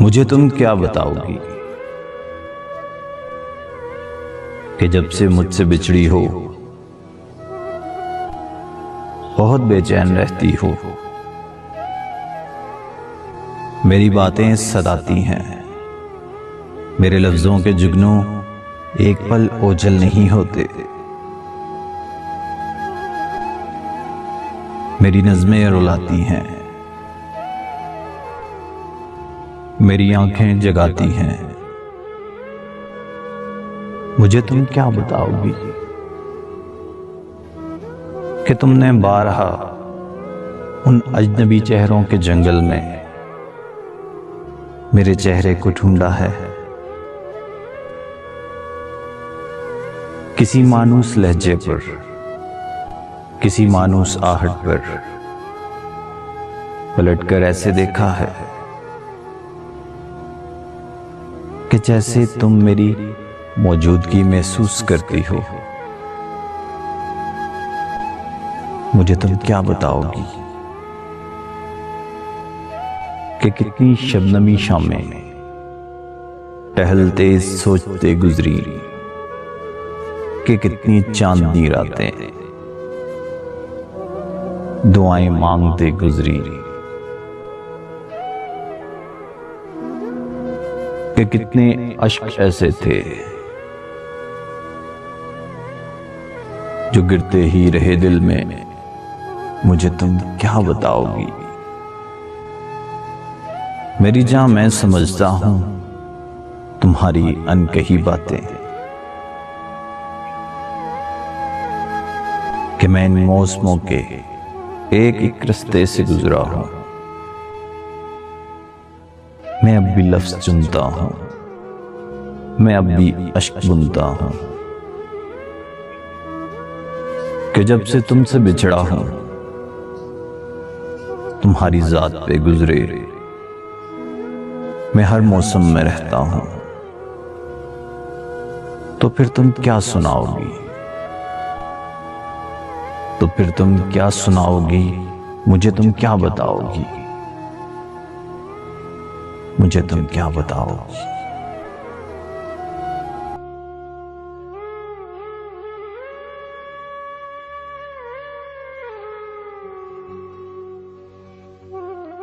मुझे तुम क्या बताओगी कि जब से मुझसे बिछड़ी हो बहुत बेचैन रहती हो। मेरी बातें सताती हैं, मेरे लफ्जों के जुगनू एक पल ओझल नहीं होते। मेरी नज़्में रुलाती हैं, मेरी आंखें जगाती हैं। मुझे तुम क्या बताओगी कि तुमने बारहा उन अजनबी चेहरों के जंगल में मेरे चेहरे को ढूंढा है। किसी मानूस लहजे पर, किसी मानूस आहट पर पलटकर ऐसे देखा है कि जैसे तुम मेरी मौजूदगी महसूस करती हो। मुझे तुम क्या बताओगी कि कितनी शबनमी शामें टहलते सोचते गुजरी, कि कितनी चांदनी रातें दुआएं मांगते गुजरी, कि कितने अश्क ऐसे थे जो गिरते ही रहे दिल में। मुझे तुम क्या बताओगी। मेरी जान, मैं समझता हूं तुम्हारी अनकही बातें, कि मैं इन मौसमों के एक एक रास्ते से गुजरा हूं। मैं अब भी लफ्ज चुनता हूं, मैं अब भी अश्क बुनता हूं, कि जब से तुमसे बिछड़ा हूं तुम्हारी जात पे गुजरे मैं हर मौसम में रहता हूं। तो फिर तुम क्या सुनाओगी, तो फिर तुम क्या सुनाओगी। मुझे तुम क्या बताओगी, मुझे तुम क्या बताओगी।